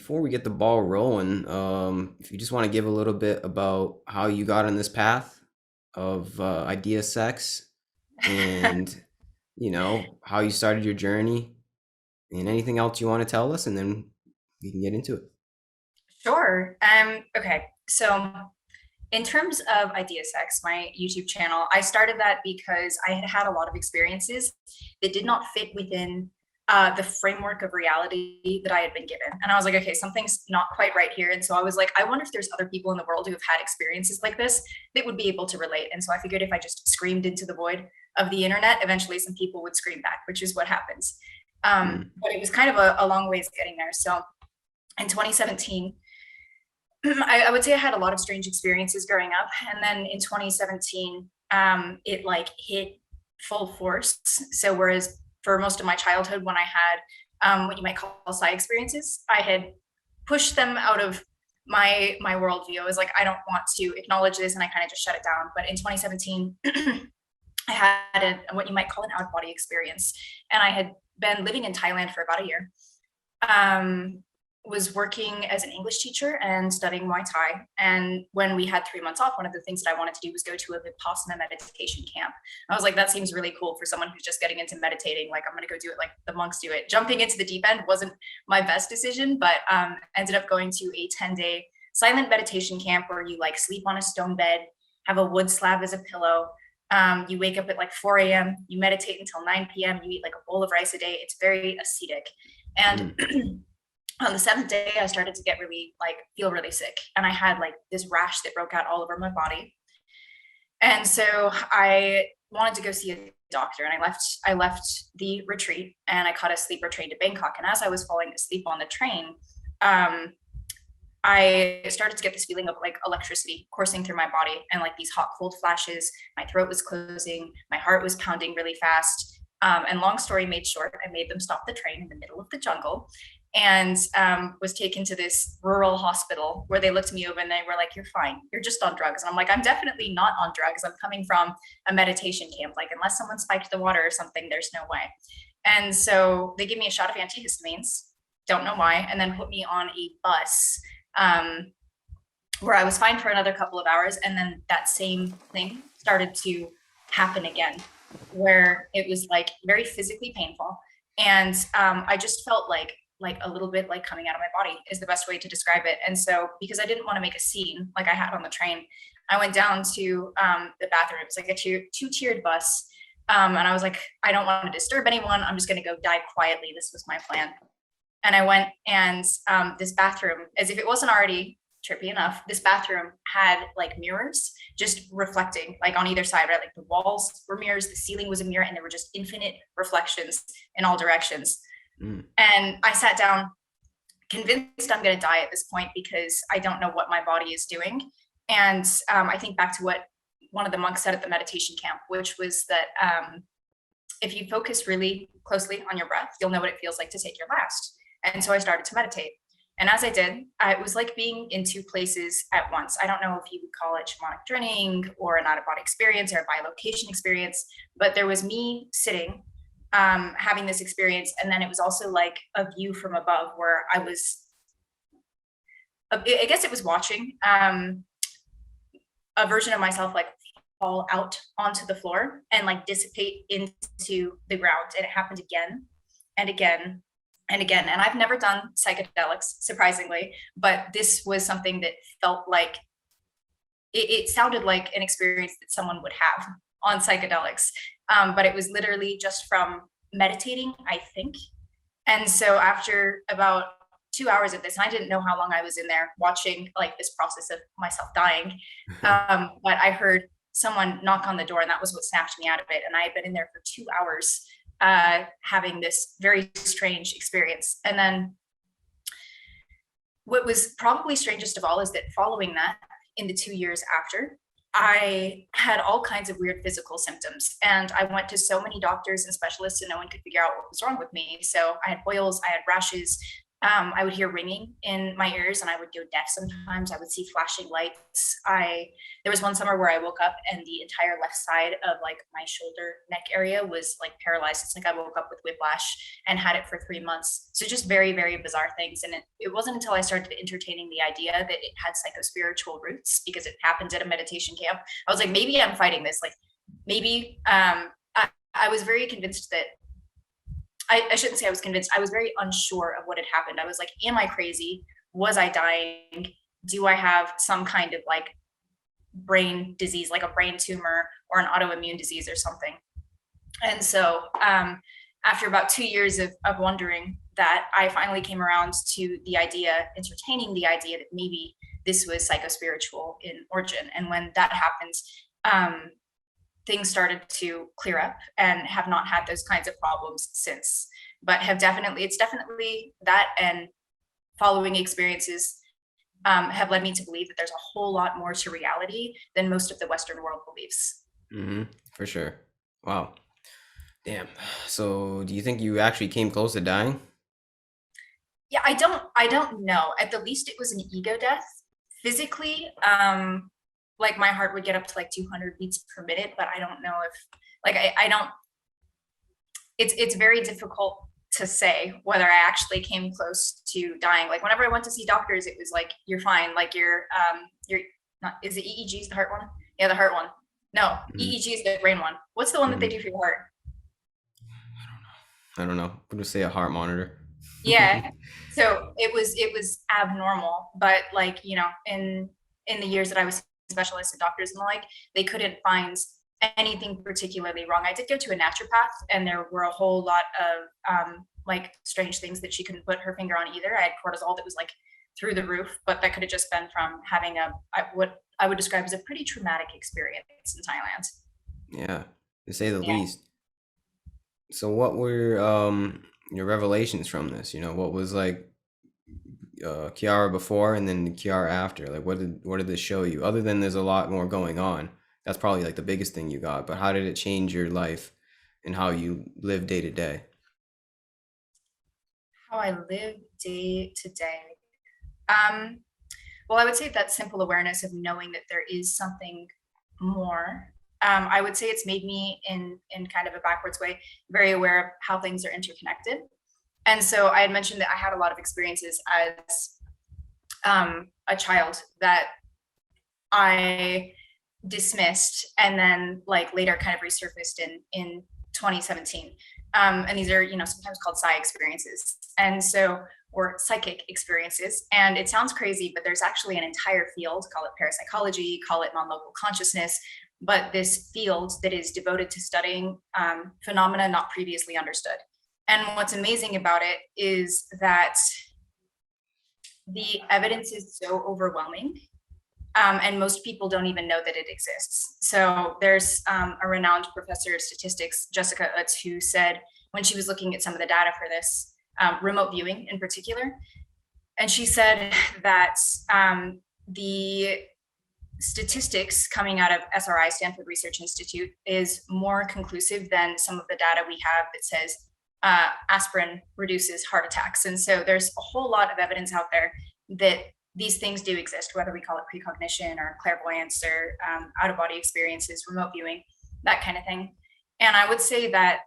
before we get the ball rolling, if you just want to give a little bit about how you got on this path of idea sex and, how you started your journey and anything else you want to tell us, and then we can get into it. Sure. Okay. So in terms of Idea Sex, my YouTube channel, I started that because I had had a lot of experiences that did not fit within the framework of reality that I had been given. And I was like, okay, something's not quite right here. And so I was like, I wonder if there's other people in the world who have had experiences like this that would be able to relate. And so I figured if I just screamed into the void of the internet, eventually some people would scream back, which is what happens. Mm. But it was kind of a long ways getting there. So in 2017, I would say I had a lot of strange experiences growing up. And then in 2017, it like hit full force. So whereas for most of my childhood, when I had what you might call psi experiences, I had pushed them out of my worldview. I was like, I don't want to acknowledge this, and I kind of just shut it down. But in 2017, I had what you might call an out of body experience, and I had been living in Thailand for about a year. Was working as an English teacher and studying Muay Thai. And when we had 3 months off, one of the things that I wanted to do was go to a Vipassana meditation camp. I was like, that seems really cool for someone who's just getting into meditating. Like, I'm going to go do it like the monks do it. Jumping into the deep end wasn't my best decision, but ended up going to a 10-day silent meditation camp where you like sleep on a stone bed, have a wood slab as a pillow. You wake up at like 4 a.m., you meditate until 9 p.m., you eat like a bowl of rice a day. It's very ascetic. And Mm. on the seventh day, I started to get really feel really sick. And I had like this rash that broke out all over my body. And so I wanted to go see a doctor, and I left the retreat and I caught a sleeper train to Bangkok. And as I was falling asleep on the train, I started to get this feeling of like electricity coursing through my body and like these hot cold flashes. My throat was closing, my heart was pounding really fast. And long story made short, I made them stop the train in the middle of the jungle and was taken to this rural hospital where they looked me over and they were like, "You're fine. You're just on drugs." And I'm like, "I'm definitely not on drugs. I'm coming from a meditation camp. Like, unless someone spiked the water or something, there's no way." And so they give me a shot of antihistamines, don't know why, and then put me on a bus um, where I was fine for another couple of hours. And then that same thing started to happen again, where it was like very physically painful. And I just felt like a little bit like coming out of my body is the best way to describe it. And so because I didn't want to make a scene like I had on the train, I went down to the bathroom. It was like a two-tiered bus. And I was like, I don't want to disturb anyone. I'm just going to go die quietly. This was my plan. And I went, and this bathroom, as if it wasn't already trippy enough, this bathroom had like mirrors just reflecting like on either side, right? Like the walls were mirrors, the ceiling was a mirror, and there were just infinite reflections in all directions. Mm. And I sat down convinced I'm going to die at this point because I don't know what my body is doing. And I think back to what one of the monks said at the meditation camp, which was that if you focus really closely on your breath, you'll know what it feels like to take your last. And so I started to meditate. And as I did, it was like being in two places at once. I don't know if you would call it shamanic journeying or an out of body experience or a bilocation experience, but there was me sitting, having this experience. And then it was also like a view from above where I was, I guess it was watching a version of myself like fall out onto the floor and like dissipate into the ground. And it happened again and again and again. And I've never done psychedelics, surprisingly, but this was something that felt like it sounded like an experience that someone would have on psychedelics. But it was literally just from meditating, I think. And so after about 2 hours of this, and I didn't know how long I was in there watching like this process of myself dying. But I heard someone knock on the door, and that was what snapped me out of it. And I had been in there for 2 hours having this very strange experience. And then what was probably strangest of all is that following that, in the 2 years after, I had all kinds of weird physical symptoms. And I went to so many doctors and specialists, and no one could figure out what was wrong with me. So I had boils, I had rashes, I would hear ringing in my ears and I would go deaf sometimes. I would see flashing lights. There was one summer where I woke up and the entire left side of like my shoulder neck area was like paralyzed. It's like I woke up with whiplash and had it for 3 months. So just very, very bizarre things. And it wasn't until I started entertaining the idea that it had psychospiritual roots because it happened at a meditation camp. I was like, maybe I'm fighting this. Like maybe I was very convinced that I shouldn't say I was convinced. I was very unsure of what had happened. I was like, am I crazy? Was I dying? Do I have some kind of like brain disease, like a brain tumor or an autoimmune disease or something? And so after about 2 years of wondering that, I finally came around to the idea, entertaining the idea that maybe this was psychospiritual in origin. And when that happens, things started to clear up and have not had those kinds of problems since, but it's definitely that, and following experiences have led me to believe that there's a whole lot more to reality than most of the Western world believes. Mm-hmm. For sure. Wow. Damn. So, do you think you actually came close to dying? Yeah, I don't know. At the least it was an ego death. Physically, like my heart would get up to like 200 beats per minute, but I don't know if like I don't it's very difficult to say whether I actually came close to dying. Like whenever I went to see doctors, it was like, you're fine. Like you're not, is it EEG's the heart one? Yeah, the heart one. No, Mm-hmm. EEG is the brain one. What's the one that they Mm-hmm. do for your heart? I don't know. We'll just say a heart monitor. Yeah. So it was abnormal, but like, in the years that I was specialized in doctors and the like, they couldn't find anything particularly wrong. I did go to a naturopath and there were a whole lot of like strange things that she couldn't put her finger on either. I had cortisol that was like through the roof, but that could have just been from having what I would describe as a pretty traumatic experience in Thailand. Yeah, to say the Yeah. least. So, what were your revelations from this? What was like Chiara before and then Chiara after? Like, what did this show you? Other than there's a lot more going on, that's probably like the biggest thing you got. But how did it change your life and how you live day to day? How I live day to day. Um, Well, I would say that simple awareness of knowing that there is something more. I would say it's made me, in kind of a backwards way, very aware of how things are interconnected. And so I had mentioned that I had a lot of experiences as a child that I dismissed, and then like later kind of resurfaced in 2017. And these are, sometimes called psi experiences, and so, or psychic experiences. And it sounds crazy, but there's actually an entire field, call it parapsychology, call it non-local consciousness, but this field that is devoted to studying phenomena not previously understood. And what's amazing about it is that the evidence is so overwhelming, and most people don't even know that it exists. So there's a renowned professor of statistics, Jessica Utz, who said when she was looking at some of the data for this, remote viewing in particular, and she said that the statistics coming out of SRI, Stanford Research Institute, is more conclusive than some of the data we have that says aspirin reduces heart attacks. And so there's a whole lot of evidence out there that these things do exist, whether we call it precognition or clairvoyance or out of body experiences, remote viewing, that kind of thing. And I would say that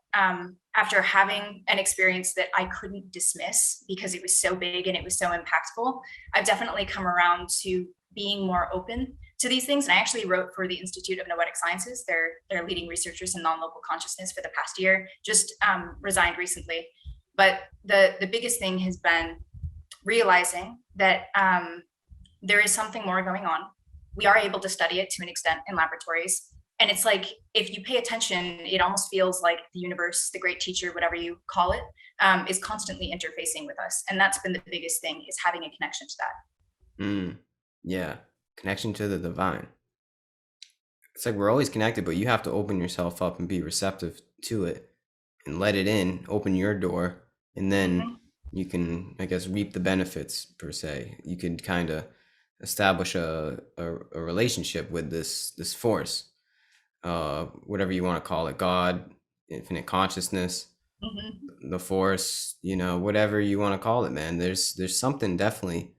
after having an experience that I couldn't dismiss because it was so big and it was so impactful, I've definitely come around to being more open to these things. And I actually wrote for the Institute of Noetic Sciences. They're leading researchers in non-local consciousness for the past year, just resigned recently. But the biggest thing has been realizing that there is something more going on. We are able to study it to an extent in laboratories. And it's like, if you pay attention, it almost feels like the universe, the great teacher, whatever you call it, is constantly interfacing with us. And that's been the biggest thing, is having a connection to that. Mm, yeah, connection to the divine. It's like we're always connected, but you have to open yourself up and be receptive to it and let it in, open your door, and then Mhm. you can, I guess, reap the benefits per se. You can kind of establish a relationship with this force, whatever you want to call it, God, infinite consciousness. Mhm. the force, whatever you want to call it, man. There's something definitely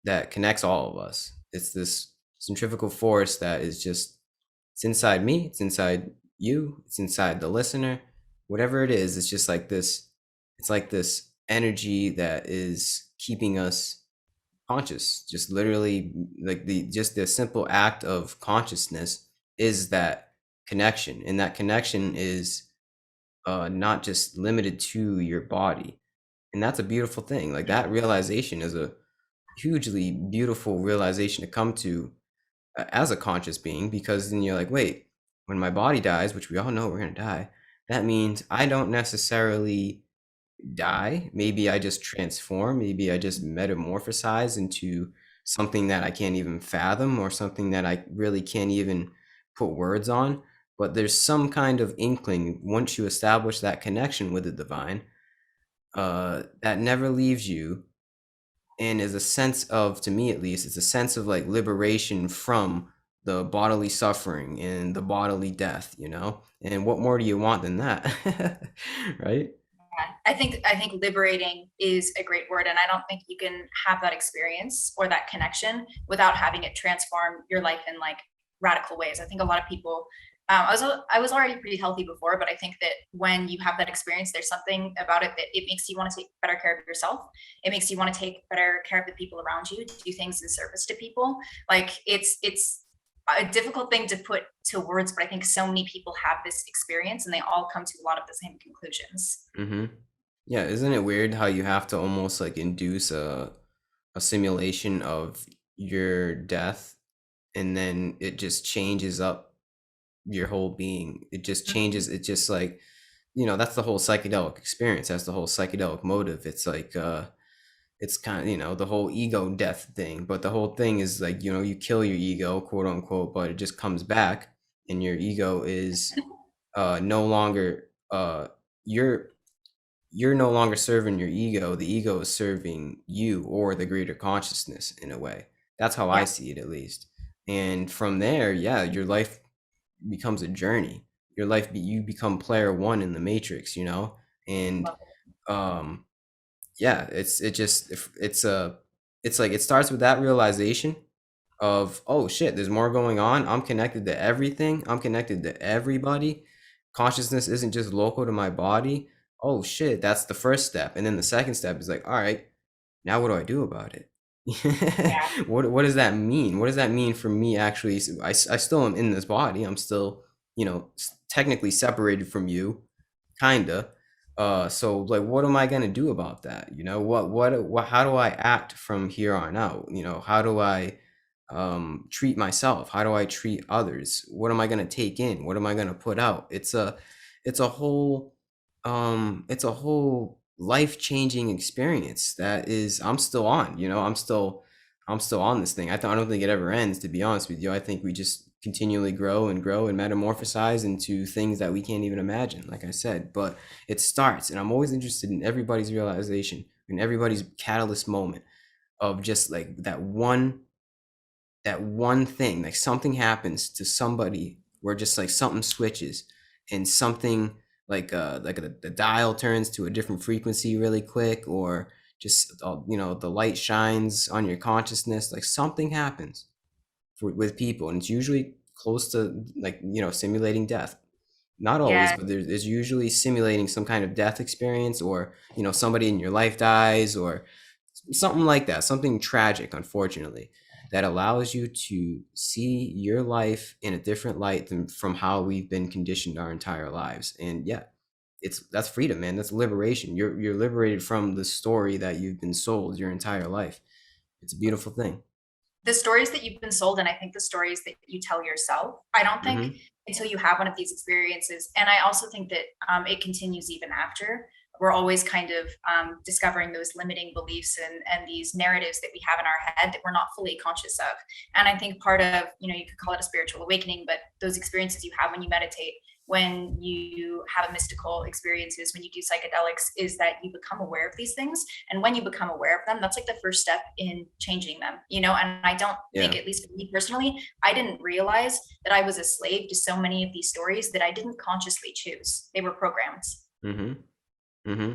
that connects all of us. It's this centrifugal force that is just, it's inside me, it's inside you, it's inside the listener. Whatever it is, it's just like this, it's like this energy that is keeping us conscious. Just literally, like the simple act of consciousness is that connection. And that connection is not just limited to your body. And that's a beautiful thing. Like that realization is a hugely beautiful realization to come to as a conscious being, because then you're like, wait, when my body dies, which we all know we're going to die, that means I don't necessarily die. Maybe I just transform, maybe I just metamorphosize into something that I can't even fathom, or something that I really can't even put words on. But there's some kind of inkling once you establish that connection with the divine, that never leaves you, and is a sense of, to me at least, it's a sense of like liberation from the bodily suffering and the bodily death, and what more do you want than that? Right. Yeah. I think liberating is a great word, and I don't think you can have that experience or that connection without having it transform your life in like radical ways. I think a lot of people. I was already pretty healthy before, but I think that when you have that experience, there's something about it that it makes you want to take better care of yourself. It makes you want to take better care of the people around you, do things in service to people. Like it's a difficult thing to put to words, but I think so many people have this experience and they all come to a lot of the same conclusions. Hmm. Yeah, isn't it weird how you have to almost like induce a simulation of your death, and then it just changes up your whole being. It just changes. It just like, that's the whole psychedelic experience. That's the whole psychedelic motive. It's like it's kind of, the whole ego death thing. But the whole thing is like, you kill your ego, quote unquote, but it just comes back, and your ego is no longer you're you're no longer serving your ego. The ego is serving you, or the greater consciousness, in a way. That's how I Yeah. see it, at least. And from there, yeah, your life becomes a journey. You become player one in the matrix, and Love it. um yeah, it's like it starts with that realization of, oh shit, there's more going on. I'm connected to everything. I'm connected to everybody. Consciousness isn't just local to my body. Oh shit, that's the first step. And then the second step is like, all right, now what do I do about it? Yeah. What does that mean? What does that mean for me actually? I still am in this body. I'm still, technically separated from you, kinda. So like, what am I gonna do about that? What how do I act from here on out? How do I treat myself? How do I treat others? What am I gonna take in? What am I gonna put out? It's a whole it's a whole life-changing experience that is, I'm still on, I'm still on this thing. I don't think it ever ends, to be honest with you. I think we just continually grow and grow and metamorphosize into things that we can't even imagine, like I said. But it starts, and I'm always interested in everybody's realization and everybody's catalyst moment of just like that one thing, like something happens to somebody where just like something switches, and something like the dial turns to a different frequency really quick, or just the light shines on your consciousness. Like something happens with people, and it's usually close to, like, simulating death. Not always, Yeah. but there's usually simulating some kind of death experience, or somebody in your life dies, or something like that, something tragic, unfortunately, that allows you to see your life in a different light than from how we've been conditioned our entire lives. And yeah, that's freedom, man. That's liberation. You're liberated from the story that you've been sold your entire life. It's a beautiful thing. The stories that you've been sold, and I think the stories that you tell yourself, I don't think Mm-hmm. until you have one of these experiences, and I also think that it continues even after. We're always kind of discovering those limiting beliefs and these narratives that we have in our head that we're not fully conscious of. And I think part of, you could call it a spiritual awakening, but those experiences you have when you meditate, when you have a mystical experiences, when you do psychedelics, is that you become aware of these things. And when you become aware of them, that's like the first step in changing them. And I don't think, Yeah. at least for me personally, I didn't realize that I was a slave to so many of these stories that I didn't consciously choose. They were programs. Mm-hmm. Mm-hmm.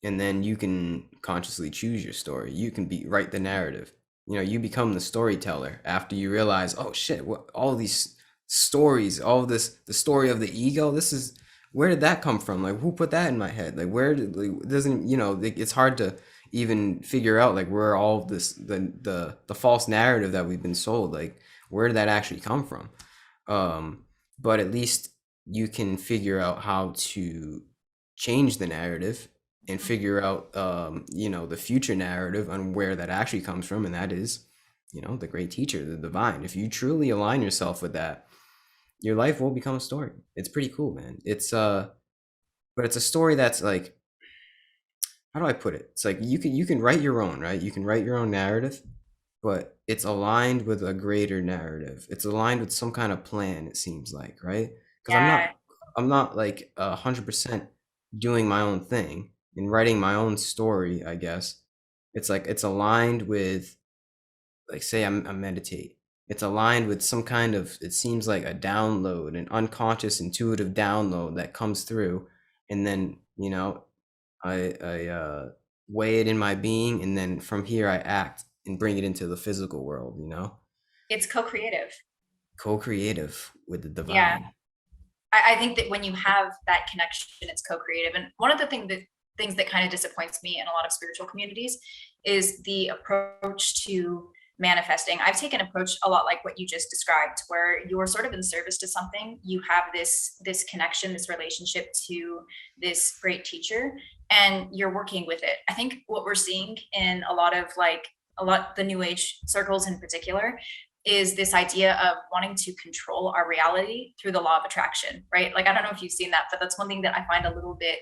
And then you can consciously choose your story. You can write the narrative. You know, you become the storyteller after you realize, oh shit, what all these stories, all this, the story of the ego. This is where did that come from? Like, who put that in my head? Like, where did like, it doesn't you know? It's hard to even figure out like where all this the false narrative that we've been sold. Like, where did that actually come from? But at least you can figure out how to change the narrative and figure out the future narrative on where that actually comes from, and that is the great teacher, the divine. If you truly align yourself with that, your life will become a story. It's pretty cool, man. But it's a story that's like, how do I put it? It's like you can write your own, right? You can write your own narrative, but it's aligned with a greater narrative. It's aligned with some kind of plan, it seems like, right? Because i'm Yeah, not i'm not like 100% doing my own thing and writing my own story, I guess. It's like it's aligned with, like, say I meditate. It's aligned with some kind of, it seems like, a download, an unconscious intuitive download that comes through, and then I weigh it in my being, and then from here I act and bring it into the physical world. it's co-creative. Co-creative with the Yeah. divine. I think that when you have that connection, it's co-creative. And one of the things that kind of disappoints me in a lot of spiritual communities is the approach to manifesting. I've taken an approach a lot like what you just described, where you're sort of in service to something. You have this connection, this relationship to this great teacher, and you're working with it. I think what we're seeing in a lot the new age circles in particular is this idea of wanting to control our reality through the law of attraction, right? Like, I don't know if you've seen that, but that's one thing that I find a little bit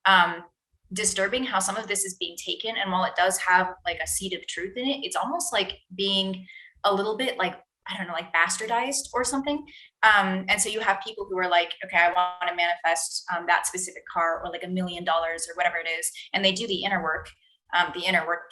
um, disturbing, how some of this is being taken. And while it does have like a seed of truth in it, it's almost like being a little bit like, I don't know, like bastardized or something. And so you have people who are like, okay, I want to manifest that specific car or like $1 million or whatever it is. And they do the inner work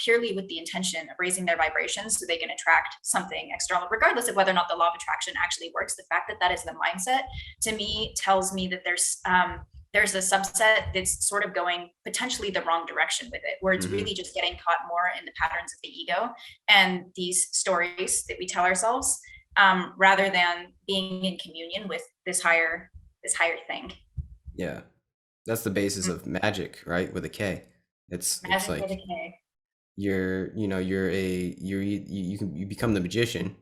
purely with the intention of raising their vibrations so they can attract something external, regardless of whether or not the law of attraction actually works. The fact that that is the mindset, to me, tells me that there's a subset that's sort of going potentially the wrong direction with it, where it's Hmm. really just getting caught more in the patterns of the ego and these stories that we tell ourselves, rather than being in communion with this higher thing. Yeah, that's the basis of magic, right? With a K. It's Magic with a like K. you become the magician,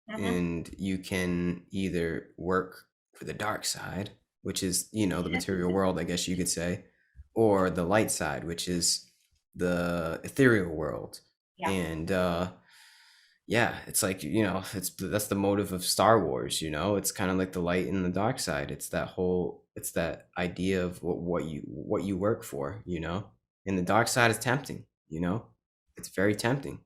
Mm-hmm. and you can either work for the dark side, which is the material world, I guess you could say, or the light side, which is the ethereal world. Yeah. And yeah, it's like, that's the motive of Star Wars. It's kind of like the light and the dark side. It's that idea of what you work for. And the dark side is tempting. It's very tempting.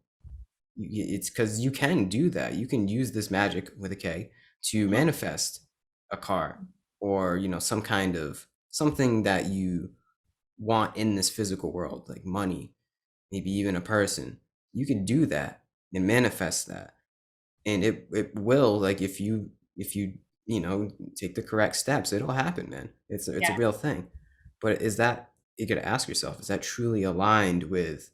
It's because you can do that. You can use this magic with a K to Mm-hmm. manifest a car, or some kind of something that you want in this physical world, like money, maybe even a person. You can do that and manifest that, and it will, like, if you take the correct steps, it'll happen, man. It's a Yeah. real thing. But is that, you gotta ask yourself, is that truly aligned with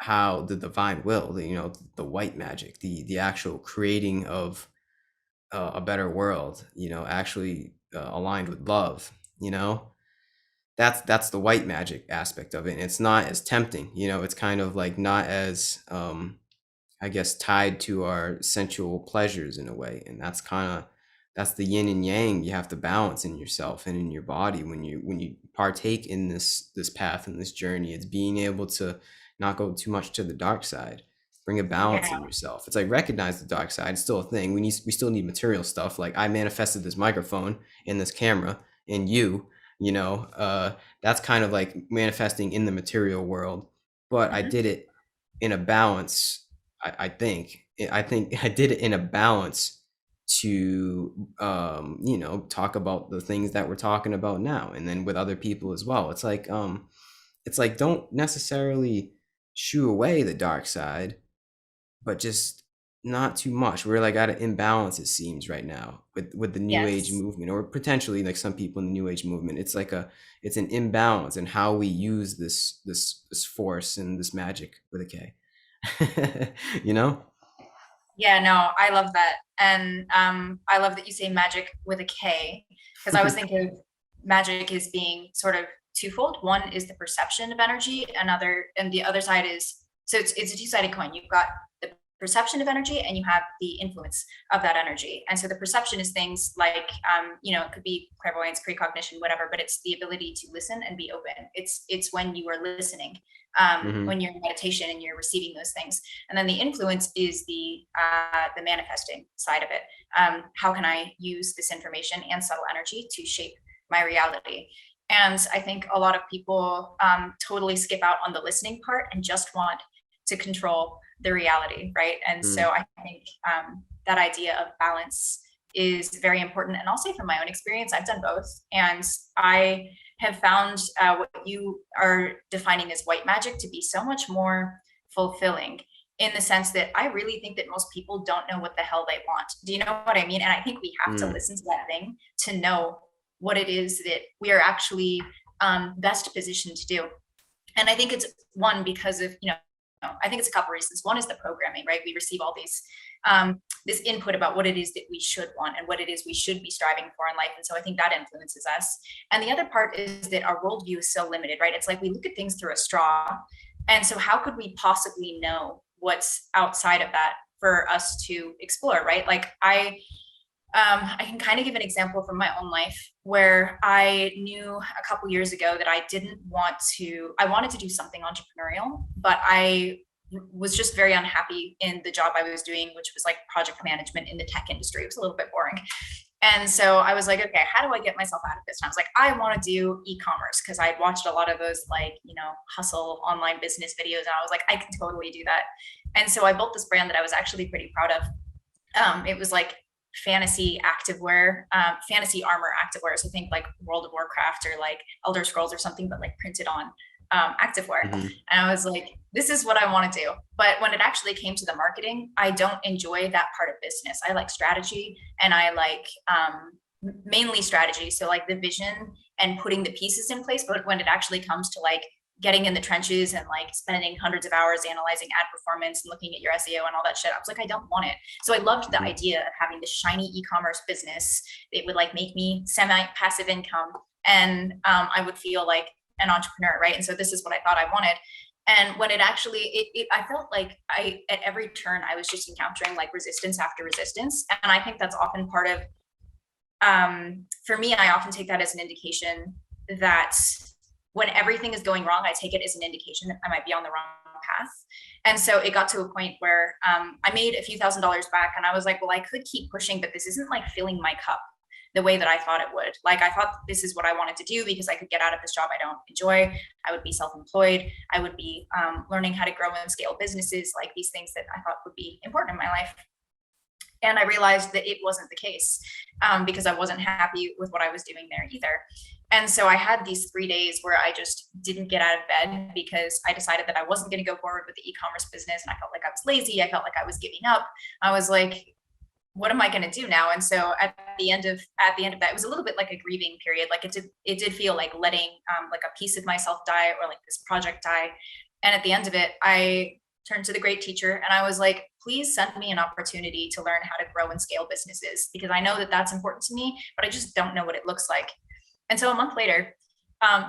how the divine will, the white magic, the actual creating of a better world, actually aligned with love? That's the white magic aspect of it, and it's not as tempting. It's kind of like not as I guess tied to our sensual pleasures in a way, and that's the yin and yang you have to balance in yourself and in your body when you partake in this path and this journey. It's being able to not go too much to the dark side, bring a balance in Yeah. yourself. It's like, recognize the dark side. It's still a thing. We still need material stuff. Like, I manifested this microphone and this camera, and you know that's kind of like manifesting in the material world, but I Mm-hmm. did it in a balance. I think I did it in a balance to talk about the things that we're talking about now, and then with other people as well. It's like, don't necessarily shoo away the dark side, but just not too much. We're like at an imbalance, it seems, right now with the new age Yes. movement, or potentially like some people in the new age movement. It's like it's an imbalance in how we use this force and this magic with a K. You know? Yeah, no, I love that. And I love that you say magic with a K, because I was thinking of magic as being sort of twofold. One is the perception of energy, and the other side is, so it's a two-sided coin. You've got the perception of energy and you have the influence of that energy. And so the perception is things like, it could be clairvoyance, precognition, whatever, but it's the ability to listen and be open. It's when you are listening, Hmm. when you're in meditation and you're receiving those things. And then the influence is the manifesting side of it. How can I use this information and subtle energy to shape my reality? And I think a lot of people totally skip out on the listening part and just want to control the reality, right? And so Mm. I think that idea of balance is very important. And I'll say from my own experience, I've done both. And I have found what you are defining as white magic to be so much more fulfilling, in the sense that I really think that most people don't know what the hell they want. Do you know what I mean? And I think we have to Mm. listen to that thing to know what it is that we are actually best positioned to do. And I think it's one because of, I think it's a couple reasons. One is the programming, right? We receive all these this input about what it is that we should want and what it is we should be striving for in life. And so I think that influences us. And the other part is that our worldview is so limited, right? It's like we look at things through a straw. And so how could we possibly know what's outside of that for us to explore, right? Like I can kind of give an example from my own life where I knew a couple years ago that I wanted to do something entrepreneurial, but I was just very unhappy in the job I was doing, which was like project management in the tech industry. It was a little bit boring. And so I was like, okay, how do I get myself out of this? And I was like, I want to do e-commerce, because I'd watched a lot of those, like, hustle online business videos. And I was like, I can totally do that. And so I built this brand that I was actually pretty proud of. It was like fantasy activewear, fantasy armor activewear. So think like World of Warcraft or like Elder Scrolls or something, but like printed on activewear. Hmm. And I was like, this is what I want to do. But when it actually came to the marketing, I don't enjoy that part of business. I like strategy, and I like mainly strategy. So like the vision and putting the pieces in place. But when it actually comes to like getting in the trenches and like spending hundreds of hours analyzing ad performance and looking at your SEO and all that shit, I was like, I don't want it. So I loved the Hmm. idea of having this shiny e-commerce business. It would like make me semi-passive income, and I would feel like an entrepreneur, right? And so this is what I thought I wanted. And when it actually, I felt like at every turn, I was just encountering like resistance after resistance. And I think that's often part of, for me, I often take that as an indication that when everything is going wrong, I take it as an indication that I might be on the wrong path. And so it got to a point where I made a few $1,000s back, and I was like, well, I could keep pushing, but this isn't like filling my cup the way that I thought it would. Like I thought this is what I wanted to do because I could get out of this job I don't enjoy. I would be self-employed. I would be learning how to grow and scale businesses, like these things that I thought would be important in my life. And I realized that it wasn't the case, because I wasn't happy with what I was doing there either. And so I had these 3 days where I just didn't get out of bed because I decided that I wasn't going to go forward with the e-commerce business. And I felt like I was lazy. I felt like I was giving up. I was like, what am I going to do now? And so at the end of that, it was a little bit like a grieving period. Like it did feel like letting like a piece of myself die, or like this project die. And at the end of it, I turned to the great teacher and I was like, please send me an opportunity to learn how to grow and scale businesses, because I know that that's important to me, but I just don't know what it looks like. And so a month later,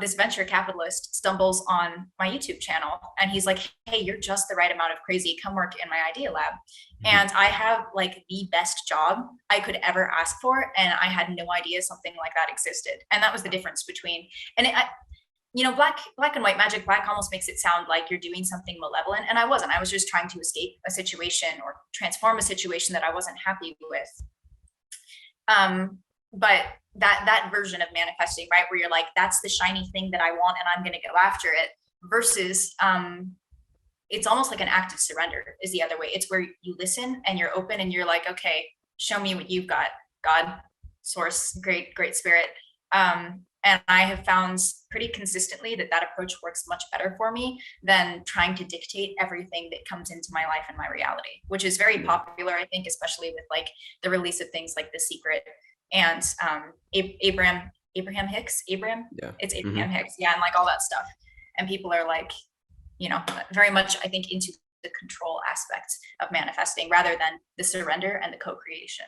this venture capitalist stumbles on my YouTube channel, and he's like, hey, you're just the right amount of crazy. Come work in my idea lab. Hmm. And I have like the best job I could ever ask for. And I had no idea something like that existed. And that was the difference between, and black and white magic. Black almost makes it sound like you're doing something malevolent. And I wasn't. I was just trying to escape a situation or transform a situation that I wasn't happy with. But that version of manifesting, right, where you're like, that's the shiny thing that I want and I'm going to go after it, versus it's almost like an act of surrender is the other way. It's where you listen and you're open and you're like, okay, show me what you've got, God, source, great spirit. And I have found pretty consistently that that approach works much better for me than trying to dictate everything that comes into my life and my reality, which is very Yeah. popular, I think, especially with like the release of things like The Secret and Abraham Hicks, Yeah. it's Abraham Hmm. Hicks, yeah, and like all that stuff. And people are like, you know, very much, I think, into the control aspect of manifesting rather than the surrender and the co-creation.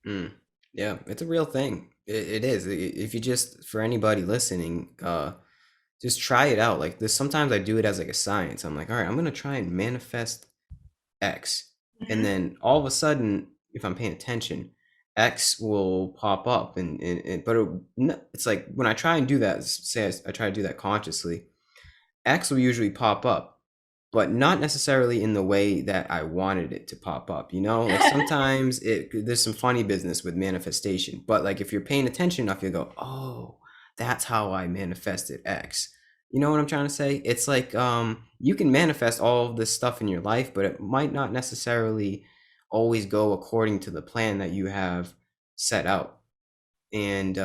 Mm. Yeah, it's a real thing. It is. If you just, for anybody listening, just try it out. Like this, sometimes I do it as like a science. I'm like, all right, I'm gonna try and manifest X, and Mm-hmm. then all of a sudden, if I'm paying attention, X will pop up, but it's like when I try and do that, say I try to do that consciously, X will usually pop up, but not necessarily in the way that I wanted it to pop up. You know, like sometimes there's some funny business with manifestation, but like if you're paying attention enough, you go, oh, that's how I manifested X. You know what I'm trying to say? It's like you can manifest all of this stuff in your life, but it might not necessarily always go according to the plan that you have set out. And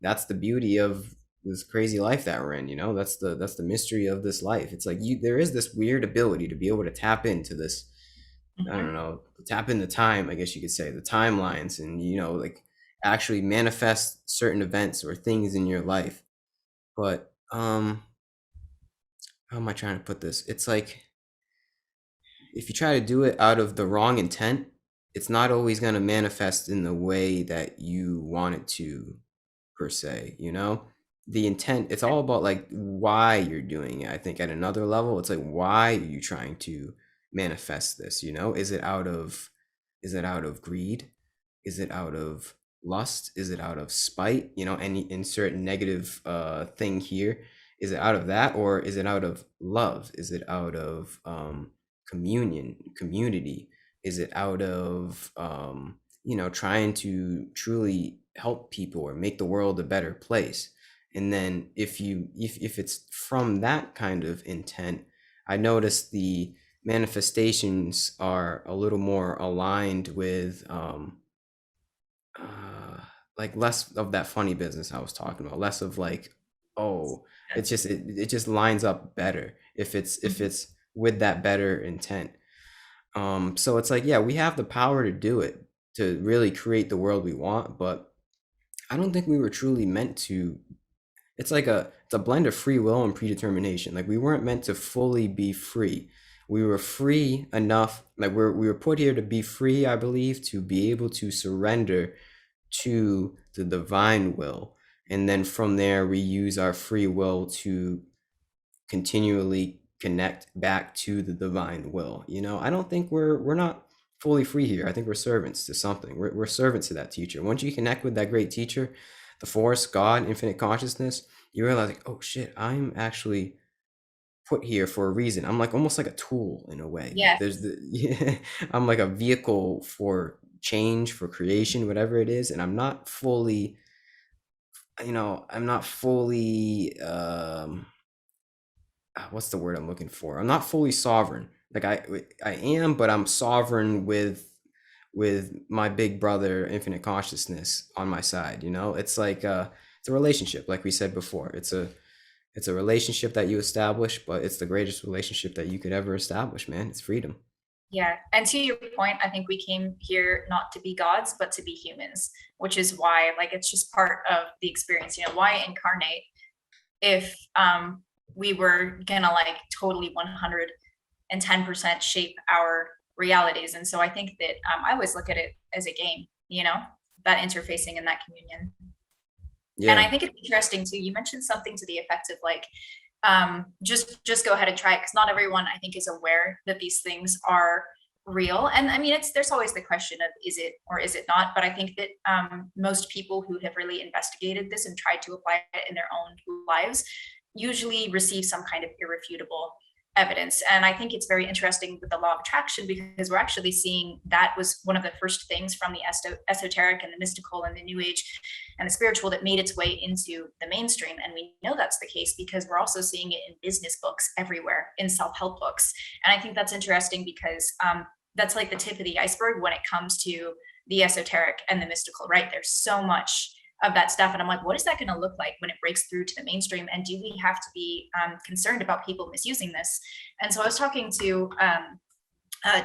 that's the beauty of this crazy life that we're in. You know, that's the mystery of this life. It's like there is this weird ability to be able to tap into this, I don't Mm-hmm. know, tap into time, I guess you could say, the timelines, and like actually manifest certain events or things in your life. But how am I trying to put this? It's like if you try to do it out of the wrong intent, it's not always going to manifest in the way that you want it to, per se. The intent, it's all about like why you're doing it. I think at another level, it's like, why are you trying to manifest this? Is it out of greed? Is it out of lust? Is it out of spite? Any insert negative thing here. Is it out of that, or is it out of love? Is it out of community? Is it out of trying to truly help people or make the world a better place? And then if it's from that kind of intent, I notice the manifestations are a little more aligned with uh like less of that funny business I was talking about, less of like, oh, it just lines up better if it's with that better intent. So it's like, yeah, we have the power to do it, to really create the world we want, but I don't think we were truly meant to. It's a blend of free will and predetermination. Like we weren't meant to fully be free. We were free enough, like we were put here to be free, I believe, to be able to surrender to the divine will. And then from there we use our free will to continually connect back to the divine will. I don't think we're not fully free here. I think we're servants to something. We're servants to that teacher. Once you connect with that great teacher, the force, God, infinite consciousness, you realize like, oh shit, I'm actually put here for a reason. I'm like almost like a tool in a way. There's Yes. the yeah, I'm like a vehicle for change, for creation, whatever it is, and I'm not fully what's the word I'm looking for? I'm not fully sovereign. Like I am, but I'm sovereign with my big brother, infinite consciousness, on my side. It's like it's a relationship, like we said before. It's a relationship that you establish, but it's the greatest relationship that you could ever establish, man. It's freedom. Yeah. And to your point, I think we came here not to be gods, but to be humans, which is why, like, it's just part of the experience. Why incarnate if we were gonna like totally 110% shape our realities? And so I think that I always look at it as a game, that interfacing and that communion. And Yeah. I think it's interesting too. You mentioned something to the effect of like, just go ahead and try it, because not everyone, I think, is aware that these things are real. And I mean, there's always the question of is it or is it not. But I think that most people who have really investigated this and tried to apply it in their own lives usually receive some kind of irrefutable evidence. And I think it's very interesting with the law of attraction, because we're actually seeing that was one of the first things from the esoteric and the mystical and the new age and the spiritual that made its way into the mainstream. And we know that's the case because we're also seeing it in business books everywhere, in self-help books. And I think that's interesting because that's like the tip of the iceberg when it comes to the esoteric and the mystical, right? There's so much of that stuff. And I'm like, what is that going to look like when it breaks through to the mainstream? And do we have to be concerned about people misusing this? And so I was talking to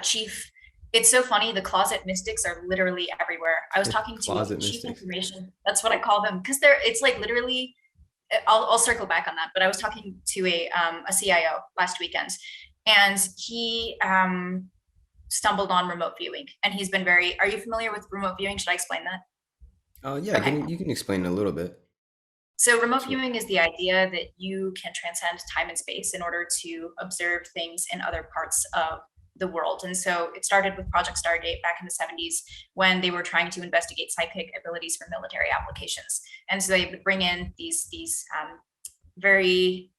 Chief. It's so funny. The closet mystics are literally everywhere. I was talking to Closet Chief mystics. Information. That's what I call them, because it's like literally. I'll circle back on that, but I was talking to a CIO last weekend, and he stumbled on remote viewing, and he's been very. Are you familiar with remote viewing? Should I explain that? Oh yeah, Okay. you can explain a little bit. So remote Sure. viewing is the idea that you can transcend time and space in order to observe things in other parts of the world. And so it started with Project Stargate back in the 70s when they were trying to investigate psychic abilities for military applications. And so they would bring in very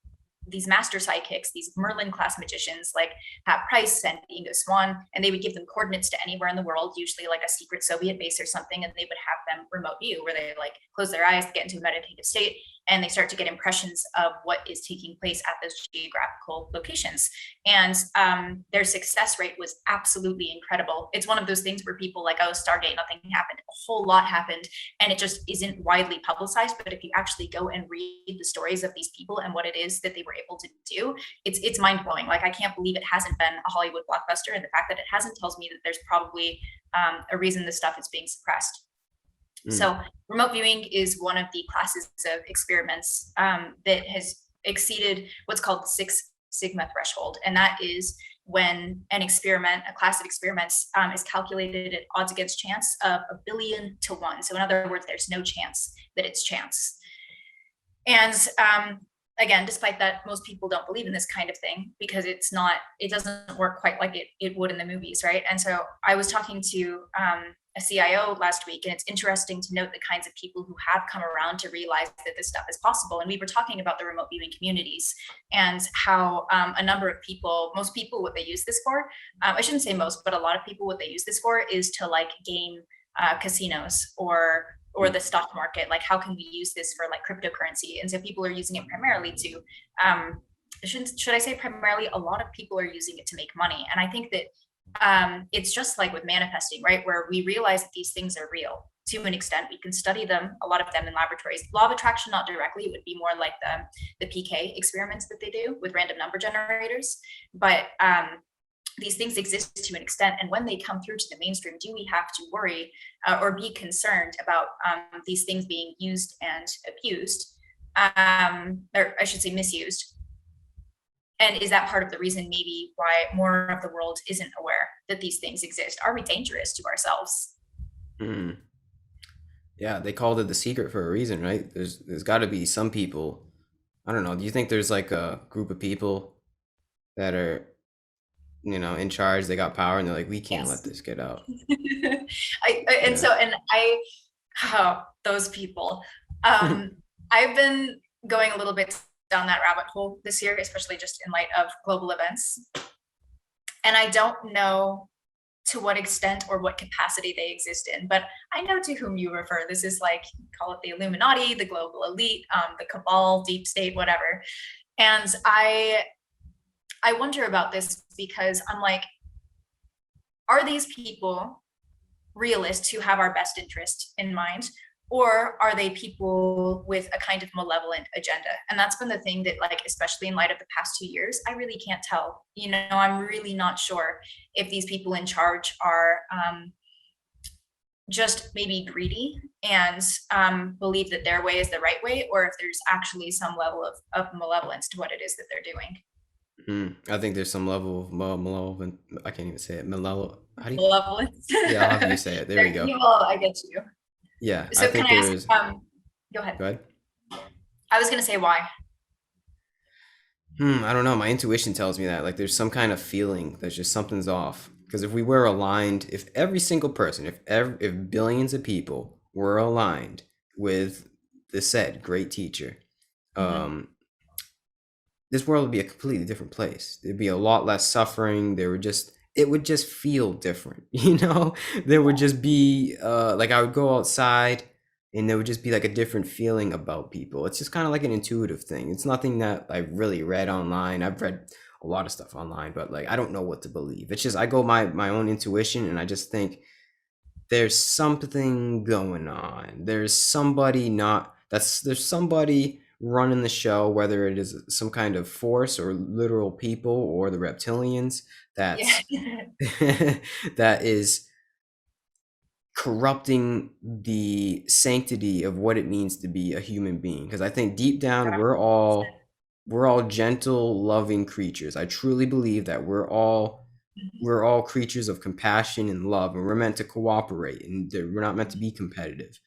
these master psychics, these Merlin class magicians like Pat Price and Ingo Swan, and they would give them coordinates to anywhere in the world, usually like a secret Soviet base or something, and they would have them remote view where they like close their eyes, get into a meditative state, and they start to get impressions of what is taking place at those geographical locations. And their success rate was absolutely incredible. It's one of those things where people like, oh, Stargate, nothing happened. A whole lot happened, and it just isn't widely publicized. But if you actually go and read the stories of these people and what it is that they were able to do, it's mind blowing. Like, I can't believe it hasn't been a Hollywood blockbuster, and the fact that it hasn't tells me that there's probably a reason this stuff is being suppressed. Mm. So remote viewing is one of the classes of experiments that has exceeded what's called the Six Sigma threshold. And that is when an experiment, a class of experiments, is calculated at odds against chance of 1,000,000,000 to 1. So in other words, there's no chance that it's chance. And again, despite that, most people don't believe in this kind of thing because it doesn't work quite like it would in the movies, right? And so I was talking to a CIO last week, and it's interesting to note the kinds of people who have come around to realize that this stuff is possible. And we were talking about the remote viewing communities and how a number of people, most people, what they use this for, I shouldn't say most, but a lot of people, what they use this for is to like game casinos or Mm. the stock market. Like, how can we use this for like cryptocurrency? And so people are using it primarily to should I say primarily, a lot of people are using it to make money. And I think that it's just like with manifesting, right, where we realize that these things are real to an extent. We can study them, a lot of them, in laboratories. Law of attraction, not directly. It would be more like the PK experiments that they do with random number generators. But these things exist to an extent, and when they come through to the mainstream, do we have to worry or be concerned about these things being used and abused, or I should say misused? And is that part of the reason maybe why more of the world isn't aware that these things exist? Are we dangerous to ourselves? Mm. Yeah, they called it the secret for a reason, right? There's got to be some people. I don't know. Do you think there's like a group of people that are, in charge? They got power, and they're like, we can't let Yes. this get out. And Yeah. so, and I, oh, those people. Um, I've been going a little bit down that rabbit hole this year, especially just in light of global events. And I don't know to what extent or what capacity they exist in, but I know to whom you refer. This is like, call it the Illuminati, the global elite, the cabal, deep state, whatever. And I wonder about this because I'm like, are these people realists who have our best interest in mind, or are they people with a kind of malevolent agenda? And that's been the thing that, like, especially in light of the past 2 years, I really can't tell. I'm really not sure if these people in charge are just maybe greedy and believe that their way is the right way, or if there's actually some level of malevolence to what it is that they're doing. I think there's some level of malevolent. I can't even say it. How do you? Malevolence. Yeah, I'll have you say it. There we They're go. evil. I get you. Yeah, I So can think I there ask? is. Go ahead. Go ahead. I was going to say why. I don't know. My intuition tells me that like there's some kind of feeling that just something's off. Because if we were aligned, if every single person, if billions of people were aligned with the said great teacher, Mm-hmm. um, this world would be a completely different place. There'd be a lot less suffering. It would just feel different, There would just be like I would go outside and there would just be like a different feeling about people. It's just kind of like an intuitive thing. It's nothing that I really read online. I've read a lot of stuff online, but like I don't know what to believe. It's just I go my own intuition and I just think there's something going on. There's somebody not that's there's somebody running the show, whether it is some kind of force or literal people or the reptilians, Yeah. that's that is corrupting the sanctity of what it means to be a human being. Because I think deep down we're all gentle, loving creatures. I truly believe that we're all creatures of compassion and love, and we're meant to cooperate, and we're not meant to be competitive.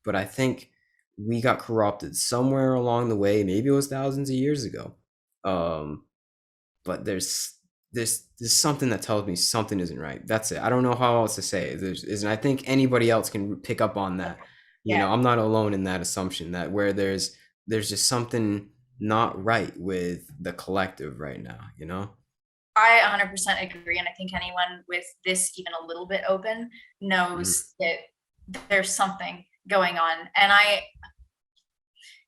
But I think we got corrupted somewhere along the way. Maybe it was thousands of years ago. Um, but there's something that tells me something isn't right. That's it. I don't know how else to say it. And I think anybody else can pick up on that. Yeah. I'm not alone in that assumption that where there's just something not right with the collective right now. I 100% agree. And I think anyone with this even a little bit open Hmm. knows that there's something going on. And